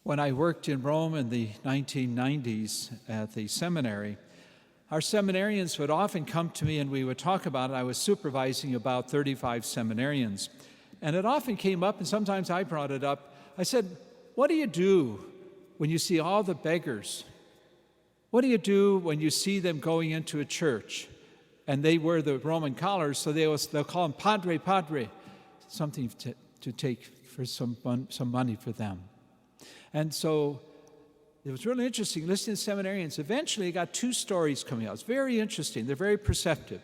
When I worked in Rome in the 1990s at the seminary, our seminarians would often come to me and we would talk about it. I was supervising about 35 seminarians. And it often came up, and sometimes I brought it up. I said, what do you do when you see all the beggars? What do you do when you see them going into a church? And they wear the Roman collars, so they'll call them padre, padre, something to take for some money for them. And so it was really interesting listening to seminarians. Eventually, I got two stories coming out. It's very interesting. They're very perceptive.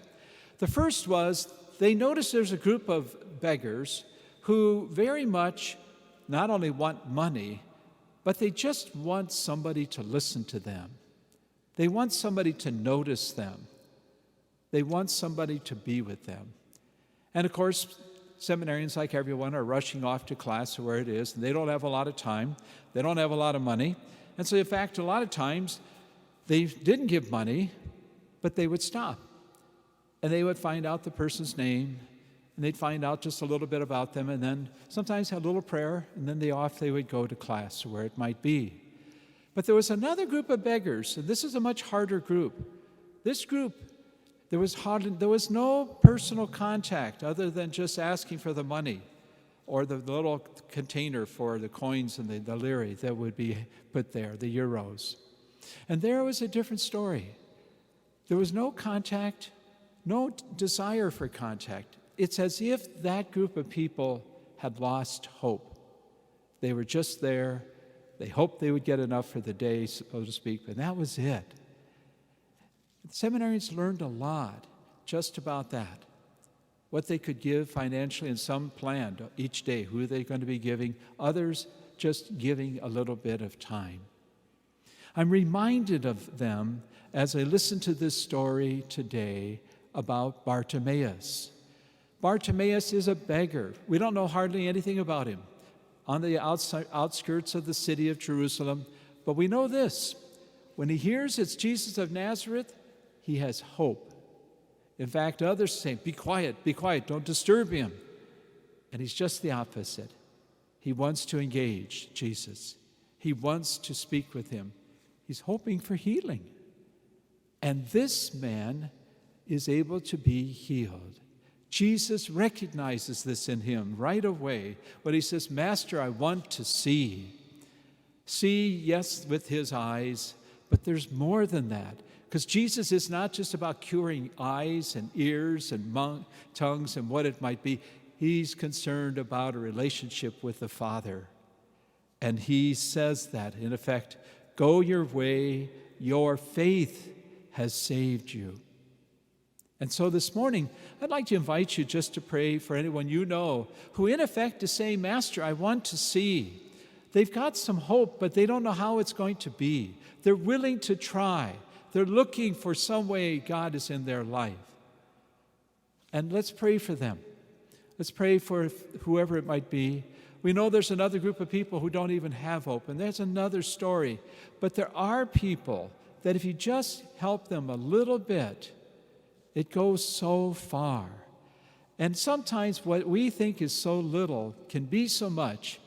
The first was they noticed there's a group of beggars who very much not only want money, but they just want somebody to listen to them. They want somebody to notice them. They want somebody to be with them. And of course, seminarians, like everyone, are rushing off to class or where it is, and they don't have a lot of time. They don't have a lot of money. And so, in fact, a lot of times, they didn't give money, but they would stop. And they would find out the person's name, and they'd find out just a little bit about them, and then sometimes have a little prayer, and then they would go to class or where it might be. But there was another group of beggars, and this is a much harder group. This group, there was no personal contact other than just asking for the money or the little container for the coins and the lire that would be put there, the euros. And there was a different story. There was no contact, no desire for contact. It's as if that group of people had lost hope. They were just there. They hoped they would get enough for the day, so to speak, but that was it. Seminarians learned a lot just about that. What they could give financially, and some planned each day, who they're going to be giving, others just giving a little bit of time. I'm reminded of them as I listen to this story today about Bartimaeus. Bartimaeus is a beggar. We don't know hardly anything about him on the outskirts of the city of Jerusalem, but we know this. When he hears it's Jesus of Nazareth, he has hope. In fact, others say, be quiet, don't disturb him. And he's just the opposite. He wants to engage Jesus. He wants to speak with him. He's hoping for healing. And this man is able to be healed. Jesus recognizes this in him right away when he says, Master, I want to see. See, yes, with his eyes, but there's more than that. Because Jesus is not just about curing eyes and ears and tongues and what it might be. He's concerned about a relationship with the Father. And he says that, in effect, go your way, your faith has saved you. And so this morning, I'd like to invite you just to pray for anyone you know who, in effect, is saying, Master, I want to see. They've got some hope, but they don't know how it's going to be. They're willing to try. They're looking for some way God is in their life. And let's pray for them. Let's pray for whoever it might be. We know there's another group of people who don't even have hope, and there's another story. But there are people that if you just help them a little bit, it goes so far. And sometimes what we think is so little can be so much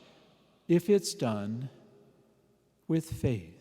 if it's done with faith.